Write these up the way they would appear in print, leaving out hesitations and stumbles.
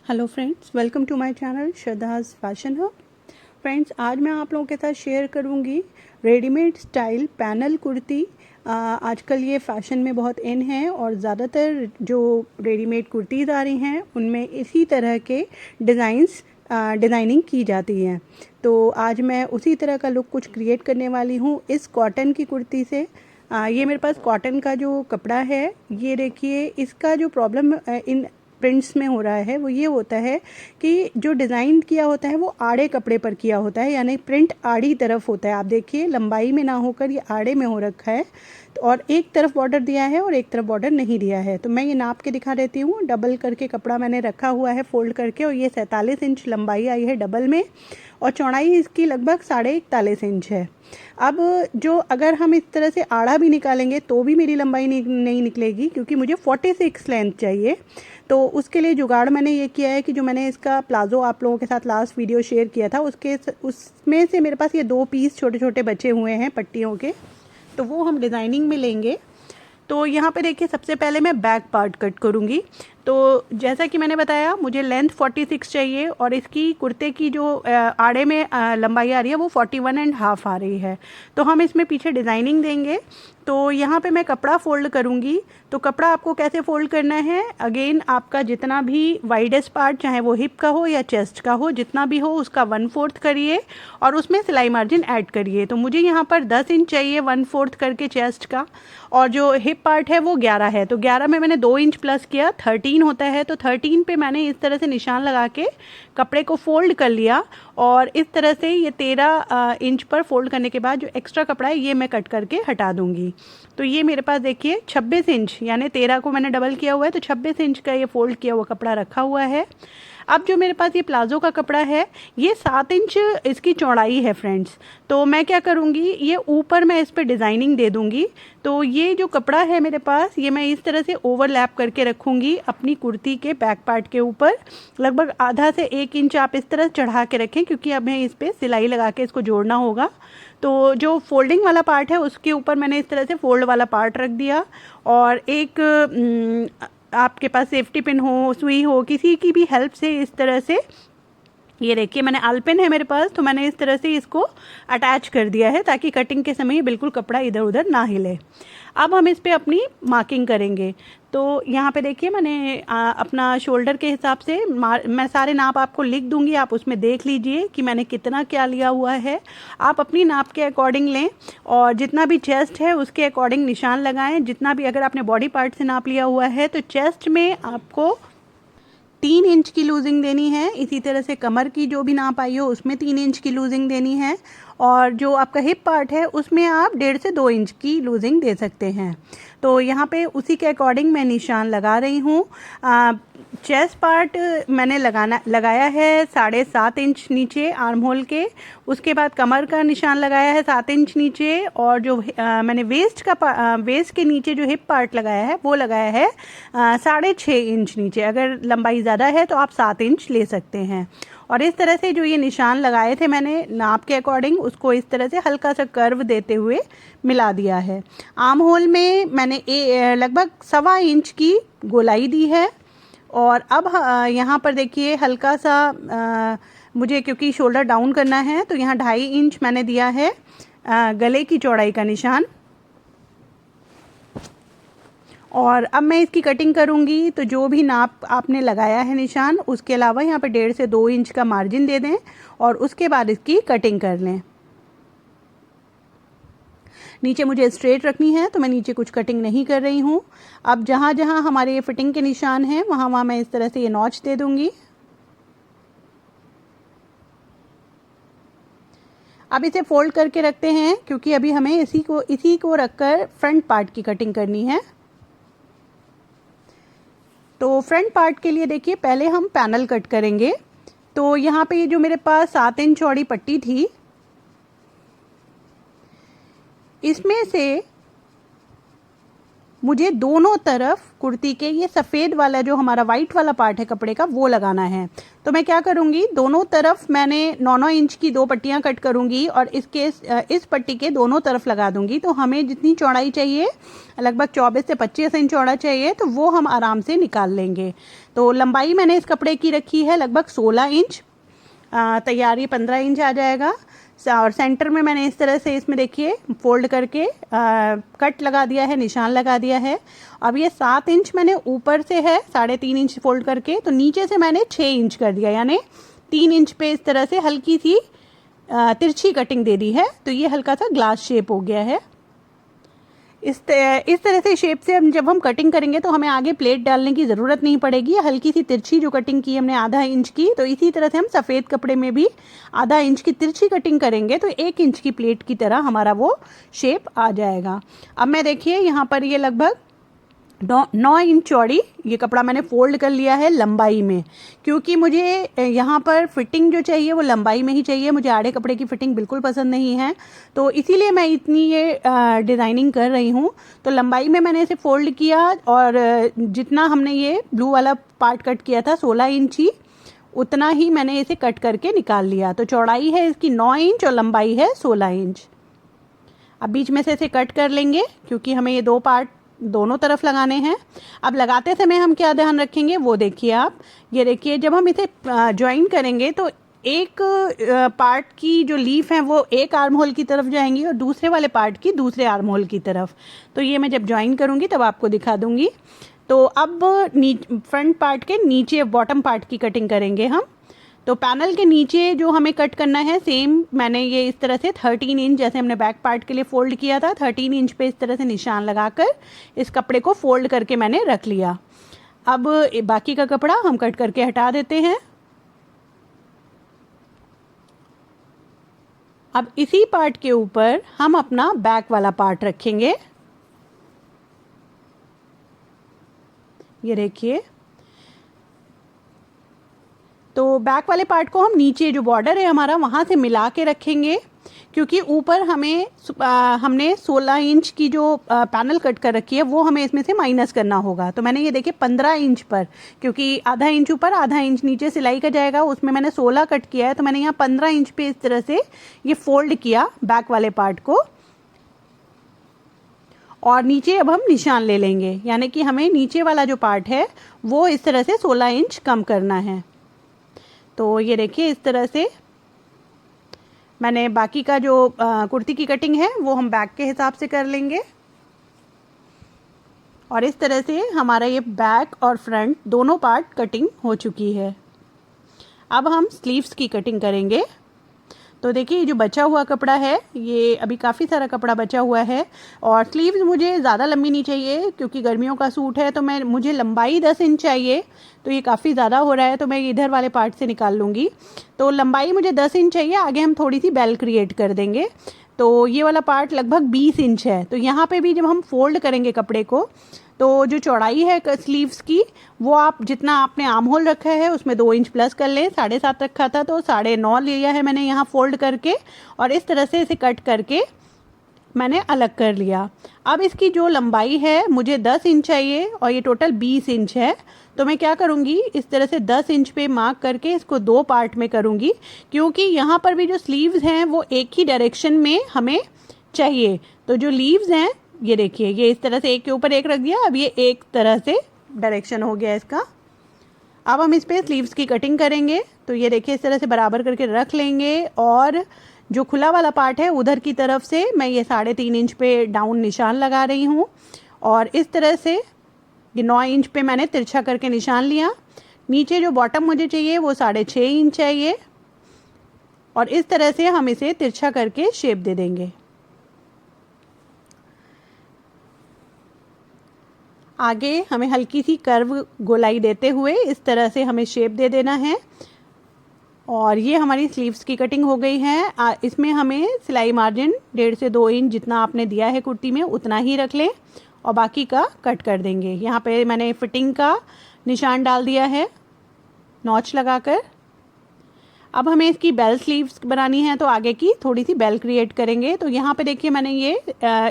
Hello friends, welcome to my channel Shraddha's fashion hub. Friends, आज मैं आप लोगों के साथ शेयर करूंगी रेडीमेड स्टाइल पैनल कुर्ती। आजकल ये फैशन में बहुत इन है और ज़्यादातर जो रेडीमेड कुर्तीज़ आ रही हैं उनमें इसी तरह के डिज़ाइनिंग की जाती है। तो आज मैं उसी तरह का लुक कुछ क्रिएट करने वाली हूँ इस कॉटन की कुर्ती से। ये मेरे पास कॉटन का जो कपड़ा है, ये देखिए, इसका जो प्रॉब्लम इन प्रिंट्स में हो रहा है वो ये होता है कि जो डिज़ाइन किया होता है वो आड़े कपड़े पर किया होता है, यानी प्रिंट आड़ी तरफ होता है। आप देखिए, लंबाई में ना होकर ये आड़े में हो रखा है, और एक तरफ बॉर्डर दिया है और एक तरफ बॉर्डर नहीं दिया है। तो मैं ये नाप के दिखा देती हूँ। डबल करके कपड़ा मैंने रखा हुआ है फोल्ड करके, और ये 47 इंच लंबाई आई है डबल में, और चौड़ाई इसकी लगभग 41.5 इंच है। अब जो अगर हम इस तरह से आड़ा भी निकालेंगे तो भी मेरी लंबाई नहीं निकलेगी, क्योंकि मुझे 46 लेंथ चाहिए। तो उसके लिए जुगाड़ मैंने ये किया है कि जो मैंने इसका प्लाज़ो आप लोगों के साथ लास्ट वीडियो शेयर किया था उसमें से मेरे पास ये 2 पीस छोटे छोटे बचे हुए हैं पट्टियों के, तो वो हम डिज़ाइनिंग में लेंगे। तो यहाँ पे देखिए, सबसे पहले मैं बैक पार्ट कट करूँगी। तो जैसा कि मैंने बताया, मुझे लेंथ 46 चाहिए और इसकी कुर्ते की जो आड़े में लंबाई आ रही है वो 41.5 आ रही है। तो हम इसमें पीछे डिज़ाइनिंग देंगे। तो यहाँ पे मैं कपड़ा फ़ोल्ड करूँगी। तो कपड़ा आपको कैसे फ़ोल्ड करना है, अगेन आपका जितना भी वाइडेस्ट पार्ट, चाहे वो हिप का हो या चेस्ट का हो, जितना भी हो उसका 1/4 करिए और उसमें सिलाई मार्जिन ऐड करिए। तो मुझे यहाँ पर 10 इंच चाहिए 1/4 करके चेस्ट का, और जो हिप पार्ट है वो 11 है। तो 11 में मैंने 2 इंच प्लस किया, 13 होता है। तो 13 पे मैंने इस तरह से निशान लगा के कपड़े को फोल्ड कर लिया, और इस तरह से ये 13 इंच पर फोल्ड करने के बाद जो एक्स्ट्रा कपड़ा है ये मैं कट करके हटा दूंगी। तो ये मेरे पास देखिए 26 इंच, यानी 13 को मैंने डबल किया हुआ है, तो 26 इंच का ये फोल्ड किया हुआ कपड़ा रखा हुआ है। अब जो मेरे पास ये प्लाज़ो का कपड़ा है, ये 7 इंच इसकी चौड़ाई है फ्रेंड्स। तो मैं क्या करूँगी, ये ऊपर मैं इस पर डिज़ाइनिंग दे दूँगी। तो ये जो कपड़ा है मेरे पास, ये मैं इस तरह से ओवरलैप करके रखूँगी अपनी कुर्ती के बैक पार्ट के ऊपर। लगभग आधा से 1 इंच आप इस तरह चढ़ा के रखें, क्योंकि अब हमें इस पर सिलाई लगा के इसको जोड़ना होगा। तो जो फोल्डिंग वाला पार्ट है उसके ऊपर मैंने इस तरह से फोल्ड वाला पार्ट रख दिया, और एक आपके पास सेफ्टी पिन हो, सुई हो, किसी की भी हेल्प से इस तरह से, ये देखिए मैंने आलपिन है मेरे पास, तो मैंने इस तरह से इसको अटैच कर दिया है ताकि कटिंग के समय बिल्कुल कपड़ा इधर उधर ना हिले। अब हम इस पे अपनी मार्किंग करेंगे। तो यहाँ पे देखिए, मैंने अपना शोल्डर के हिसाब से मैं सारे नाप आपको लिख दूंगी, आप उसमें देख लीजिए कि मैंने कितना क्या लिया हुआ है। आप अपनी नाप के अकॉर्डिंग लें, और जितना भी चेस्ट है उसके अकॉर्डिंग निशान लगाएं। जितना भी, अगर आपने बॉडी पार्ट से नाप लिया हुआ है तो चेस्ट में आपको 3 इंच की लूजिंग देनी है। इसी तरह से कमर की जो भी नाप आई हो उसमें 3 इंच की लूजिंग देनी है, और जो आपका हिप पार्ट है उसमें आप 1.5 से 2 इंच की लूजिंग दे सकते हैं। तो यहाँ पे उसी के अकॉर्डिंग मैं निशान लगा रही हूँ। चेस्ट पार्ट मैंने लगाया है 7.5 इंच नीचे आर्म होल के। उसके बाद कमर का निशान लगाया है 7 इंच नीचे, और जो मैंने वेस्ट के नीचे जो हिप पार्ट लगाया है वो लगाया है 6.5 इंच नीचे। अगर लंबाई ज़्यादा है तो आप 7 इंच ले सकते हैं। और इस तरह से जो ये निशान लगाए थे मैंने नाप के अकॉर्डिंग, उसको इस तरह से हल्का सा कर्व देते हुए मिला दिया है। आर्म होल में मैंने लगभग 1.25 इंच की गोलाई दी है। और अब यहाँ पर देखिए, हल्का सा मुझे, क्योंकि शोल्डर डाउन करना है, तो यहाँ 2.5 इंच मैंने दिया है गले की चौड़ाई का निशान। और अब मैं इसकी कटिंग करूँगी। तो जो भी नाप आपने लगाया है निशान, उसके अलावा यहाँ पे 1.5 से 2 इंच का मार्जिन दे दें, और उसके बाद इसकी कटिंग कर लें। नीचे मुझे स्ट्रेट रखनी है, तो मैं नीचे कुछ कटिंग नहीं कर रही हूँ। अब जहाँ जहाँ हमारे ये फिटिंग के निशान हैं वहाँ वहाँ मैं इस तरह से ये नॉच दे दूँगी। अब इसे फोल्ड करके रखते हैं, क्योंकि अभी हमें इसी को रखकर फ्रंट पार्ट की कटिंग करनी है। तो फ्रंट पार्ट के लिए देखिए, पहले हम पैनल कट करेंगे। तो यहाँ पे ये जो मेरे पास 7 इंच चौड़ी पट्टी थी, इसमें से मुझे दोनों तरफ कुर्ती के ये सफ़ेद वाला जो हमारा वाइट वाला पार्ट है कपड़े का वो लगाना है। तो मैं क्या करूँगी, दोनों तरफ मैंने 9-9 इंच की 2 पट्टियाँ कट करूँगी, और इस पट्टी के दोनों तरफ लगा दूँगी। तो हमें जितनी चौड़ाई चाहिए, लगभग 24 से 25 इंच चौड़ा चाहिए, तो वो हम आराम से निकाल लेंगे। तो लंबाई मैंने इस कपड़े की रखी है लगभग 16 इंच, तैयार ये 15 इंच आ जाएगा। और सेंटर में मैंने इस तरह से इसमें देखिए फोल्ड करके कट लगा दिया है, निशान लगा दिया है। अब ये 7 इंच मैंने ऊपर से है 3.5 इंच फोल्ड करके, तो नीचे से मैंने 6 इंच कर दिया, यानी 3 इंच पे इस तरह से हल्की सी तिरछी कटिंग दे दी है। तो ये हल्का सा ग्लास शेप हो गया है। इस तरह से शेप से जब हम कटिंग करेंगे तो हमें आगे प्लेट डालने की ज़रूरत नहीं पड़ेगी। हल्की सी तिरछी जो कटिंग की हमने आधा इंच की, तो इसी तरह से हम सफ़ेद कपड़े में भी आधा इंच की तिरछी कटिंग करेंगे तो 1 इंच की प्लेट की तरह हमारा वो शेप आ जाएगा। अब मैं देखिए यहाँ पर ये लगभग 9 इंच चौड़ी ये कपड़ा मैंने फोल्ड कर लिया है लंबाई में, क्योंकि मुझे यहाँ पर फिटिंग जो चाहिए वो लंबाई में ही चाहिए। मुझे आड़े कपड़े की फिटिंग बिल्कुल पसंद नहीं है, तो इसीलिए मैं इतनी ये डिज़ाइनिंग कर रही हूँ। तो लंबाई में मैंने इसे फोल्ड किया और जितना हमने ये ब्लू वाला पार्ट कट किया था 16 इंच ही, उतना ही मैंने इसे कट करके निकाल लिया। तो चौड़ाई है इसकी 9 इंच और लंबाई है 16 इंच। अब बीच में से इसे कट कर लेंगे क्योंकि हमें ये 2 पार्ट दोनों तरफ लगाने हैं। अब लगाते समय हम क्या ध्यान रखेंगे वो देखिए आप। ये देखिए जब हम इसे ज्वाइन करेंगे तो एक पार्ट की जो लीफ है वो एक आर्म होल की तरफ जाएंगी और दूसरे वाले पार्ट की दूसरे आर्म होल की तरफ। तो ये मैं जब ज्वाइन करूँगी तब आपको दिखा दूँगी। तो अब फ्रंट पार्ट के नीचे बॉटम पार्ट की कटिंग करेंगे हम। तो पैनल के नीचे जो हमें कट करना है सेम मैंने ये इस तरह से 13 इंच, जैसे हमने बैक पार्ट के लिए फ़ोल्ड किया था 13 इंच पे इस तरह से निशान लगाकर इस कपड़े को फ़ोल्ड करके मैंने रख लिया। अब बाकी का कपड़ा हम कट करके हटा देते हैं। अब इसी पार्ट के ऊपर हम अपना बैक वाला पार्ट रखेंगे। ये देखिए, तो बैक वाले पार्ट को हम नीचे जो बॉर्डर है हमारा वहाँ से मिला के रखेंगे, क्योंकि ऊपर हमने 16 इंच की जो पैनल कट कर रखी है वो हमें इसमें से माइनस करना होगा। तो मैंने ये देखिए 15 इंच पर, क्योंकि आधा इंच ऊपर आधा इंच नीचे सिलाई का जाएगा, उसमें मैंने 16 कट किया है, तो मैंने यहाँ 15 इंच पे इस तरह से ये फोल्ड किया बैक वाले पार्ट को। और नीचे अब हम निशान ले लेंगे, यानी कि हमें नीचे वाला जो पार्ट है वो इस तरह से 16 इंच कम करना है। तो ये देखिए इस तरह से मैंने बाकी का जो कुर्ती की कटिंग है वो हम बैक के हिसाब से कर लेंगे। और इस तरह से हमारा ये बैक और फ्रंट दोनों पार्ट कटिंग हो चुकी है। अब हम स्लीव्स की कटिंग करेंगे। तो देखिए ये जो बचा हुआ कपड़ा है, ये अभी काफ़ी सारा कपड़ा बचा हुआ है और स्लीव्स मुझे ज़्यादा लंबी नहीं चाहिए क्योंकि गर्मियों का सूट है, तो मुझे लंबाई 10 इंच चाहिए। तो ये काफ़ी ज़्यादा हो रहा है, तो मैं इधर वाले पार्ट से निकाल लूँगी। तो लंबाई मुझे 10 इंच चाहिए, आगे हम थोड़ी सी बेल क्रिएट कर देंगे। तो ये वाला पार्ट लगभग 20 इंच है। तो यहाँ पर भी जब हम फोल्ड करेंगे कपड़े को, तो जो चौड़ाई है स्लीव्स की वो आप जितना आपने आर्म होल रखा है उसमें 2 इंच प्लस कर लें। 7.5 रखा था तो 9.5 लिया है मैंने यहाँ फोल्ड करके, और इस तरह से इसे कट करके मैंने अलग कर लिया। अब इसकी जो लंबाई है मुझे 10 इंच चाहिए और ये टोटल 20 इंच है। तो मैं क्या करूँगी, इस तरह से 10 इंच पे मार्क करके इसको 2 पार्ट में करूँगी, क्योंकि यहाँ पर भी जो स्लीव्स हैं वो एक ही डायरेक्शन में हमें चाहिए। तो जो लीव्स हैं ये देखिए, ये इस तरह से एक के ऊपर एक रख दिया, अब ये एक तरह से डायरेक्शन हो गया इसका। अब हम इस पे स्लीव्स की कटिंग करेंगे। तो ये देखिए इस तरह से बराबर करके रख लेंगे और जो खुला वाला पार्ट है उधर की तरफ से मैं ये 3.5 इंच पे डाउन निशान लगा रही हूँ और इस तरह से ये 9 इंच पे मैंने तिरछा करके निशान लिया। नीचे जो बॉटम मुझे चाहिए वो 6.5 इंच चाहिए और इस तरह से हम इसे तिरछा करके शेप दे देंगे। आगे हमें हल्की सी कर्व गोलाई देते हुए इस तरह से हमें शेप दे देना है। और ये हमारी स्लीव्स की कटिंग हो गई है। इसमें हमें सिलाई मार्जिन 1.5 से 2 इंच जितना आपने दिया है कुर्ती में उतना ही रख लें और बाकी का कट कर देंगे। यहाँ पे मैंने फिटिंग का निशान डाल दिया है नॉच लगाकर। अब हमें इसकी बेल स्लीव्स बनानी है, तो आगे की थोड़ी सी बेल क्रिएट करेंगे। तो यहाँ पे देखिए मैंने ये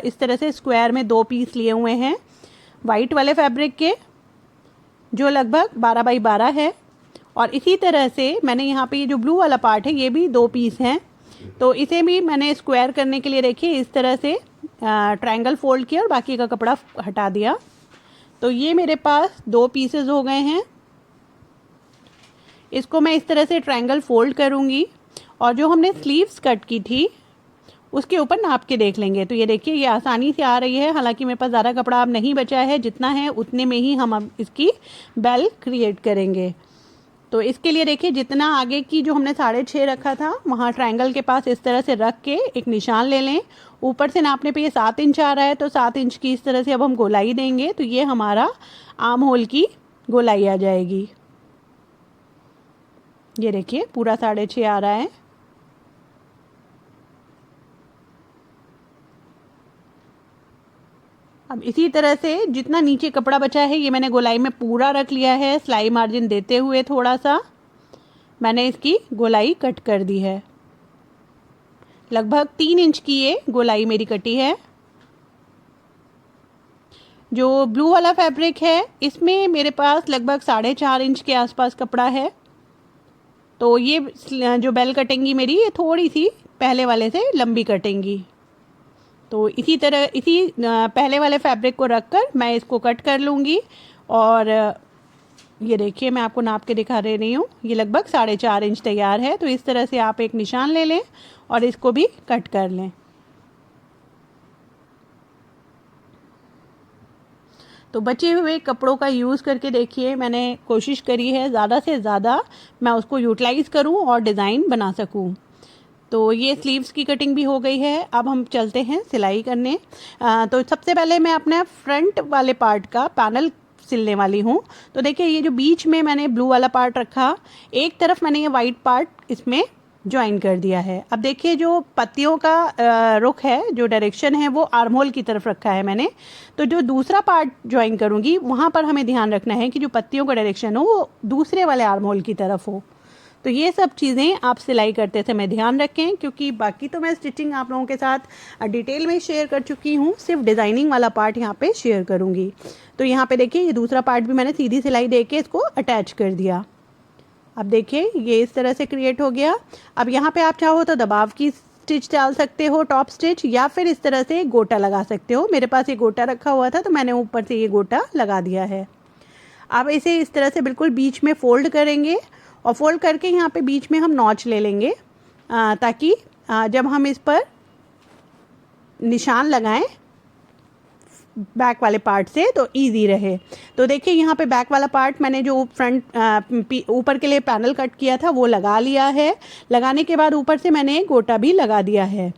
इस तरह से स्क्वायर में 2 पीस लिए हुए हैं वाइट वाले फैब्रिक के, जो लगभग 12 बाई 12 है। और इसी तरह से मैंने यहाँ पे ये जो ब्लू वाला पार्ट है ये भी 2 पीस हैं, तो इसे भी मैंने स्क्वायर करने के लिए देखिए इस तरह से ट्रायंगल फोल्ड किया और बाकी का कपड़ा हटा दिया। तो ये मेरे पास 2 पीसेस हो गए हैं। इसको मैं इस तरह से ट्रायंगल फोल्ड करूँगी और जो हमने स्लीव्स कट की थी उसके ऊपर नाप के देख लेंगे। तो ये देखिए ये आसानी से आ रही है, हालांकि मेरे पास ज़्यादा कपड़ा अब नहीं बचा है, जितना है उतने में ही हम अब इसकी बेल क्रिएट करेंगे। तो इसके लिए देखिए जितना आगे की जो हमने 6.5 रखा था वहाँ ट्रायंगल के पास इस तरह से रख के एक निशान ले लें। ऊपर से नापने पे ये 7 इंच आ रहा है, तो 7 इंच की इस तरह से अब हम गोलाई देंगे, तो ये हमारा आर्म होल की गोलाई आ जाएगी। ये देखिए पूरा 6.5 आ रहा है। अब इसी तरह से जितना नीचे कपड़ा बचा है ये मैंने गोलाई में पूरा रख लिया है, सिलाई मार्जिन देते हुए थोड़ा सा मैंने इसकी गोलाई कट कर दी है। लगभग 3 इंच की ये गोलाई मेरी कटी है। जो ब्लू वाला फैब्रिक है इसमें मेरे पास लगभग 4.5 इंच के आसपास कपड़ा है, तो ये जो बेल कटेंगी मेरी ये थोड़ी सी पहले वाले से लंबी कटेंगी। तो इसी तरह इसी पहले वाले फैब्रिक को रखकर मैं इसको कट कर लूँगी। और ये देखिए मैं आपको नाप के दिखा रही हूँ, ये लगभग 4.5 इंच तैयार है। तो इस तरह से आप एक निशान ले लें और इसको भी कट कर लें। तो बचे हुए कपड़ों का यूज़ करके देखिए मैंने कोशिश करी है ज़्यादा से ज़्यादा मैं उसको यूटिलाइज़ करूँ और डिज़ाइन बना सकूँ। तो ये स्लीव्स की कटिंग भी हो गई है। अब हम चलते हैं सिलाई करने। तो सबसे पहले मैं अपना फ्रंट वाले पार्ट का पैनल सिलने वाली हूँ। तो देखिए ये जो बीच में मैंने ब्लू वाला पार्ट रखा, एक तरफ मैंने ये वाइट पार्ट इसमें ज्वाइन कर दिया है। अब देखिए जो पत्तियों का रुख है, जो डायरेक्शन है वो आर्म होल की तरफ रखा है मैंने। तो जो दूसरा पार्ट ज्वाइन करूँगी वहाँ पर हमें ध्यान रखना है कि जो पत्तियों का डायरेक्शन हो वो दूसरे वाले आर्म होल की तरफ हो। तो ये सब चीज़ें आप सिलाई करते समय ध्यान रखें, क्योंकि बाकी तो मैं स्टिचिंग आप लोगों के साथ डिटेल में शेयर कर चुकी हूँ, सिर्फ डिज़ाइनिंग वाला पार्ट यहाँ पे शेयर करूँगी। तो यहाँ पे देखिए ये दूसरा पार्ट भी मैंने सीधी सिलाई दे के इसको अटैच कर दिया। अब देखिए ये इस तरह से क्रिएट हो गया। अब यहाँ पे आप चाहो तो दबाव की स्टिच डाल सकते हो, टॉप स्टिच, या फिर इस तरह से गोटा लगा सकते हो। मेरे पास ये गोटा रखा हुआ था तो मैंने ऊपर से ये गोटा लगा दिया है। अब इसे इस तरह से बिल्कुल बीच में फोल्ड करेंगे और फोल्ड करके यहाँ पे बीच में हम नॉच ले लेंगे, ताकि जब हम इस पर निशान लगाएं बैक वाले पार्ट से तो इजी रहे। तो देखिए यहाँ पे बैक वाला पार्ट मैंने जो फ्रंट ऊपर के लिए पैनल कट किया था वो लगा लिया है। लगाने के बाद ऊपर से मैंने गोटा भी लगा दिया है।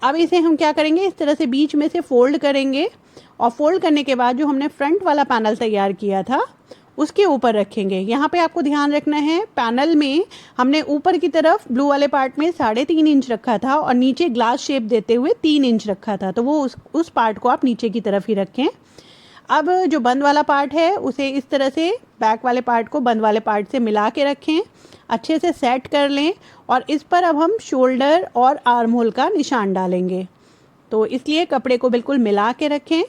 अब इसे हम क्या करेंगे, इस तरह से बीच में से फोल्ड करेंगे और फोल्ड करने के बाद जो हमने फ्रंट वाला पैनल तैयार किया था उसके ऊपर रखेंगे। यहाँ पे आपको ध्यान रखना है, पैनल में हमने ऊपर की तरफ ब्लू वाले पार्ट में 3.5 इंच रखा था और नीचे ग्लास शेप देते हुए 3 इंच रखा था, तो वो उस पार्ट को आप नीचे की तरफ ही रखें। अब जो बंद वाला पार्ट है उसे इस तरह से बैक वाले पार्ट को बंद वाले पार्ट से मिला के रखें, अच्छे से सेट कर लें और इस पर अब हम शोल्डर और आर्म होल का निशान डालेंगे। तो इसलिए कपड़े को बिल्कुल मिला के रखें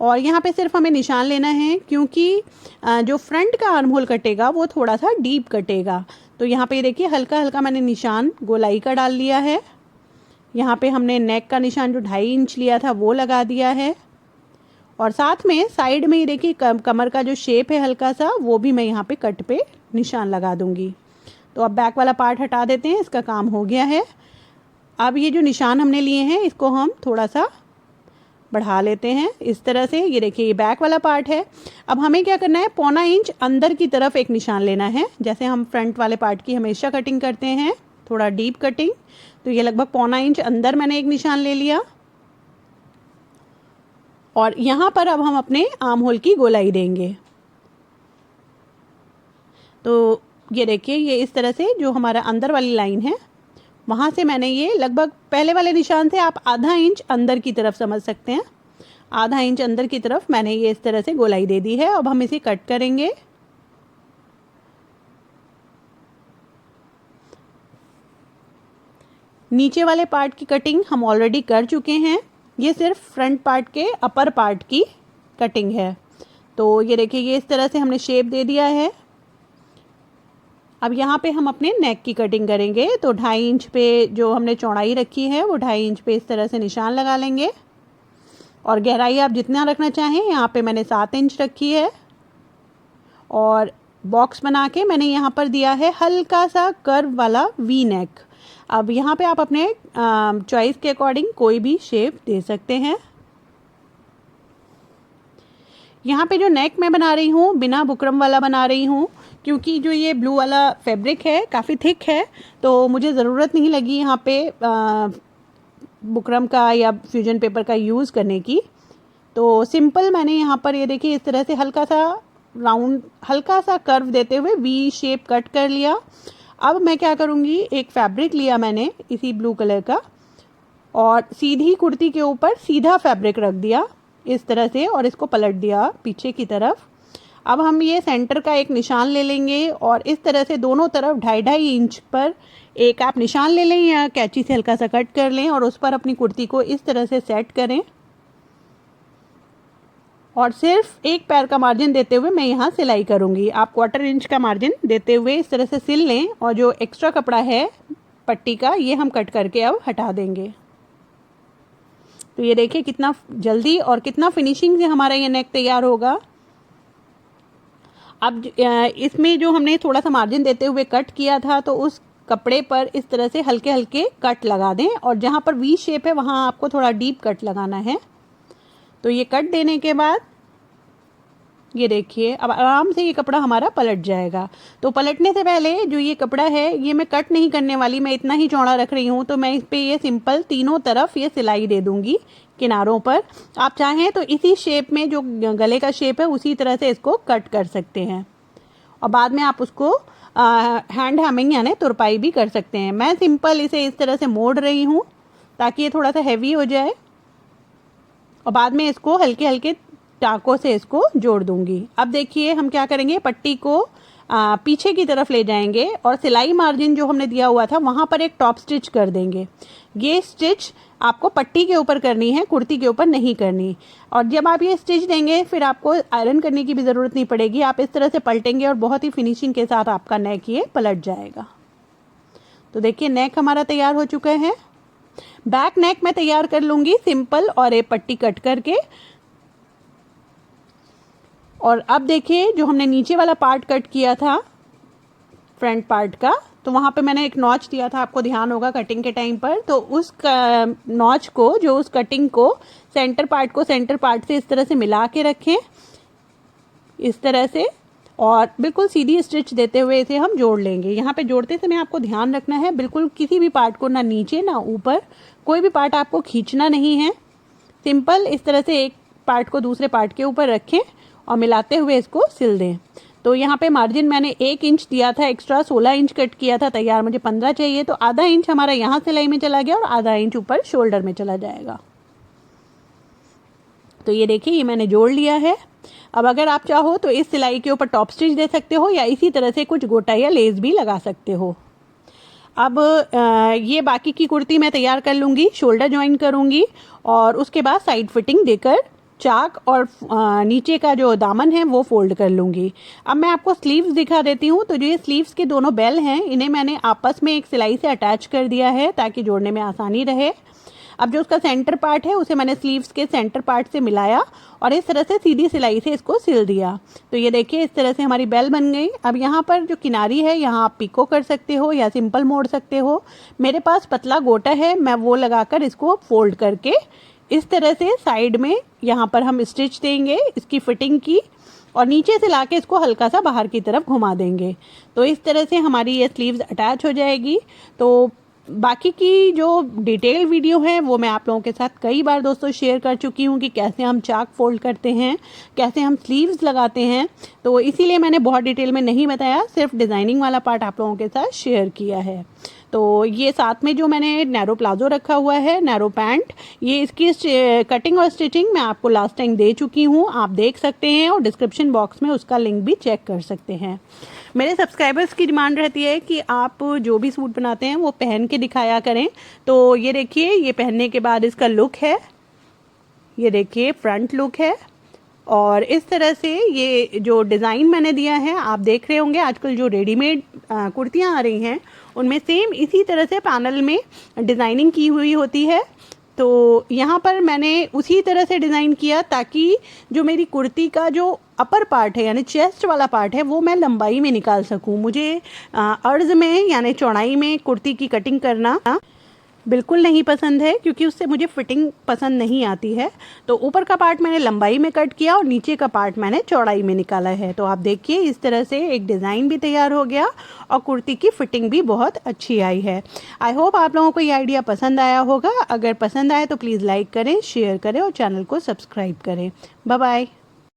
और यहाँ पे सिर्फ हमें निशान लेना है, क्योंकि जो फ्रंट का आर्म होल कटेगा वो थोड़ा सा डीप कटेगा। तो यहाँ पे देखिए हल्का हल्का मैंने निशान गोलाई का डाल लिया है। यहाँ पे हमने नेक का निशान जो 2.5 इंच लिया था वो लगा दिया है और साथ में साइड में ही देखिए कमर का जो शेप है हल्का सा वो भी मैं यहाँ पे कट पे निशान लगा दूँगी। तो अब बैक वाला पार्ट हटा देते हैं, इसका काम हो गया है। अब ये जो निशान हमने लिए हैं इसको हम थोड़ा सा बढ़ा लेते हैं इस तरह से। ये देखिए ये बैक वाला पार्ट है। अब हमें क्या करना है, 1.25 इंच अंदर की तरफ एक निशान लेना है, जैसे हम फ्रंट वाले पार्ट की हमेशा कटिंग करते हैं, थोड़ा डीप कटिंग। तो ये लगभग 1.25 इंच अंदर मैंने एक निशान ले लिया और यहाँ पर अब हम अपने आर्म होल की गोलाई देंगे। तो ये देखिए ये इस तरह से जो हमारा अंदर वाली लाइन है वहाँ से मैंने ये लगभग पहले वाले निशान से आप आधा इंच अंदर की तरफ समझ सकते हैं, आधा इंच अंदर की तरफ मैंने ये इस तरह से गोलाई दे दी है। अब हम इसे कट करेंगे। नीचे वाले पार्ट की कटिंग हम ऑलरेडी कर चुके हैं, ये सिर्फ फ्रंट पार्ट के अपर पार्ट की कटिंग है। तो ये देखिए ये इस तरह से हमने शेप दे दिया है। अब यहाँ पे हम अपने नेक की कटिंग करेंगे। तो 2.5 इंच पे जो हमने चौड़ाई रखी है वो 2.5 इंच पे इस तरह से निशान लगा लेंगे और गहराई आप जितना रखना चाहें, यहाँ पे मैंने 7 इंच रखी है और बॉक्स बना के मैंने यहाँ पर दिया है हल्का सा कर्व वाला वी नेक। अब यहाँ पे आप अपने चॉइस के अकॉर्डिंग कोई भी शेप दे सकते हैं। यहाँ पे जो नेक मैं बना रही हूँ बिना बुकरम वाला बना रही हूँ, क्योंकि जो ये ब्लू वाला फैब्रिक है काफ़ी थिक है, तो मुझे ज़रूरत नहीं लगी यहाँ पे बुकरम का या फ्यूजन पेपर का यूज़ करने की। तो सिंपल मैंने यहाँ पर ये देखिए इस तरह से हल्का सा राउंड, हल्का सा कर्व देते हुए वी शेप कट कर लिया। अब मैं क्या करूँगी, एक फैब्रिक लिया मैंने इसी ब्लू कलर का और सीधी कुर्ती के ऊपर सीधा फैब्रिक रख दिया इस तरह से और इसको पलट दिया पीछे की तरफ। अब हम ये सेंटर का एक निशान ले लेंगे और इस तरह से दोनों तरफ 2.5 इंच पर एक आप निशान ले लें या कैंची से हल्का सा कट कर लें और उस पर अपनी कुर्ती को इस तरह से सेट करें और सिर्फ एक पैर का मार्जिन देते हुए मैं यहाँ सिलाई करूँगी। आप 1/4 इंच का मार्जिन देते हुए इस तरह से सिल लें और जो एक्स्ट्रा कपड़ा है पट्टी का ये हम कट करके अब हटा देंगे। तो ये देखिए कितना जल्दी और कितना फिनिशिंग से हमारा ये नेक तैयार होगा। अब इसमें जो हमने थोड़ा सा मार्जिन देते हुए कट किया था तो उस कपड़े पर इस तरह से हल्के हल्के कट लगा दें और जहाँ पर वी शेप है वहाँ आपको थोड़ा डीप कट लगाना है। तो ये कट देने के बाद ये देखिए अब आराम से ये कपड़ा हमारा पलट जाएगा। तो पलटने से पहले जो ये कपड़ा है ये मैं कट नहीं करने वाली, मैं इतना ही चौड़ा रख रही हूँ, तो मैं इस पे ये सिंपल तीनों तरफ ये सिलाई दे दूँगी किनारों पर। आप चाहें तो इसी शेप में जो गले का शेप है उसी तरह से इसको कट कर सकते हैं और बाद में आप उसको हैंड हैमिंग यानी तुरपाई भी कर सकते हैं। मैं सिंपल इसे इस तरह से मोड़ रही हूँ ताकि ये थोड़ा सा हैवी हो जाए और बाद में इसको हल्के हल्के टाँकों से इसको जोड़ दूंगी। अब देखिए हम क्या करेंगे, पट्टी को पीछे की तरफ ले जाएंगे और सिलाई मार्जिन जो हमने दिया हुआ था वहाँ पर एक टॉप स्टिच कर देंगे। ये स्टिच आपको पट्टी के ऊपर करनी है, कुर्ती के ऊपर नहीं करनी। और जब आप ये स्टिच देंगे फिर आपको आयरन करने की भी ज़रूरत नहीं पड़ेगी। आप इस तरह से पलटेंगे और बहुत ही फिनिशिंग के साथ आपका नेक ये पलट जाएगा। तो देखिए नेक हमारा तैयार हो चुका है। बैक नेक मैं तैयार कर लूँगी सिंपल और एक पट्टी कट करके। और अब देखिए जो हमने नीचे वाला पार्ट कट किया था फ्रंट पार्ट का, तो वहाँ पे मैंने एक नॉच दिया था, आपको ध्यान होगा कटिंग के टाइम पर। तो उस नॉच को, जो उस कटिंग को सेंटर पार्ट को सेंटर पार्ट से इस तरह से मिला के रखें इस तरह से और बिल्कुल सीधी स्टिच देते हुए इसे हम जोड़ लेंगे। यहाँ पे जोड़ते समय आपको ध्यान रखना है बिल्कुल किसी भी पार्ट को ना नीचे ना ऊपर, कोई भी पार्ट आपको खींचना नहीं है। सिंपल इस तरह से एक पार्ट को दूसरे पार्ट के ऊपर रखें और मिलाते हुए इसको सिल दें। तो यहाँ पे मार्जिन मैंने 1 इंच दिया था एक्स्ट्रा, 16 इंच कट किया था तैयार, मुझे 15 चाहिए, तो आधा इंच हमारा यहाँ सिलाई में चला गया और आधा इंच ऊपर शोल्डर में चला जाएगा। तो ये देखिए ये मैंने जोड़ लिया है। अब अगर आप चाहो तो इस सिलाई के ऊपर टॉप स्टिच दे सकते हो या इसी तरह से कुछ गोटा या लेस भी लगा सकते हो। अब ये बाकी की कुर्ती मैं तैयार कर लूँगी, शोल्डर ज्वाइन करूँगी और उसके बाद साइड फिटिंग देकर चाक और नीचे का जो दामन है वो फोल्ड कर लूँगी। अब मैं आपको स्लीव्स दिखा देती हूँ। तो जो ये स्लीव्स के दोनों बेल हैं इन्हें मैंने आपस में एक सिलाई से अटैच कर दिया है ताकि जोड़ने में आसानी रहे। अब जो उसका सेंटर पार्ट है उसे मैंने स्लीव्स के सेंटर पार्ट से मिलाया और इस तरह से सीधी सिलाई से इसको सिल दिया। तो ये देखिए इस तरह से हमारी बेल बन गई। अब यहाँ पर जो किनारी है यहाँ आप पिको कर सकते हो या सिंपल मोड़ सकते हो। मेरे पास पतला गोटा है, मैं वो लगाकर इसको फोल्ड करके इस तरह से साइड में यहाँ पर हम स्टिच देंगे इसकी फिटिंग की और नीचे से लाके इसको हल्का सा बाहर की तरफ घुमा देंगे। तो इस तरह से हमारी ये स्लीव्स अटैच हो जाएगी। तो बाकी की जो डिटेल वीडियो है वो मैं आप लोगों के साथ कई बार दोस्तों शेयर कर चुकी हूँ कि कैसे हम चाक फोल्ड करते हैं, कैसे हम स्लीव्स लगाते हैं। तो इसीलिए मैंने बहुत डिटेल में नहीं बताया, सिर्फ डिज़ाइनिंग वाला पार्ट आप लोगों के साथ शेयर किया है। तो ये साथ में जो मैंने नैरो प्लाजो रखा हुआ है, नैरो पैंट, ये इसकी कटिंग और स्टिचिंग मैं आपको लास्ट टाइम दे चुकी हूँ, आप देख सकते हैं और डिस्क्रिप्शन बॉक्स में उसका लिंक भी चेक कर सकते हैं। मेरे सब्सक्राइबर्स की डिमांड रहती है कि आप जो भी सूट बनाते हैं वो पहन के दिखाया करें। तो ये देखिए ये पहनने के बाद इसका लुक है, ये देखिए फ्रंट लुक है और इस तरह से ये जो डिज़ाइन मैंने दिया है आप देख रहे होंगे आजकल जो रेडीमेड कुर्तियाँ आ रही हैं उनमें सेम इसी तरह से पैनल में डिज़ाइनिंग की हुई होती है। तो यहाँ पर मैंने उसी तरह से डिज़ाइन किया ताकि जो मेरी कुर्ती का जो अपर पार्ट है यानी चेस्ट वाला पार्ट है वो मैं लंबाई में निकाल सकूँ। मुझे अर्ज में यानी चौड़ाई में कुर्ती की कटिंग करना बिल्कुल नहीं पसंद है, क्योंकि उससे मुझे फिटिंग पसंद नहीं आती है। तो ऊपर का पार्ट मैंने लंबाई में कट किया और नीचे का पार्ट मैंने चौड़ाई में निकाला है। तो आप देखिए इस तरह से एक डिज़ाइन भी तैयार हो गया और कुर्ती की फिटिंग भी बहुत अच्छी आई है। आई होप आप लोगों को ये आइडिया पसंद आया होगा। अगर पसंद आए तो प्लीज़ लाइक करें, शेयर करें और चैनल को सब्सक्राइब करें। Bye bye.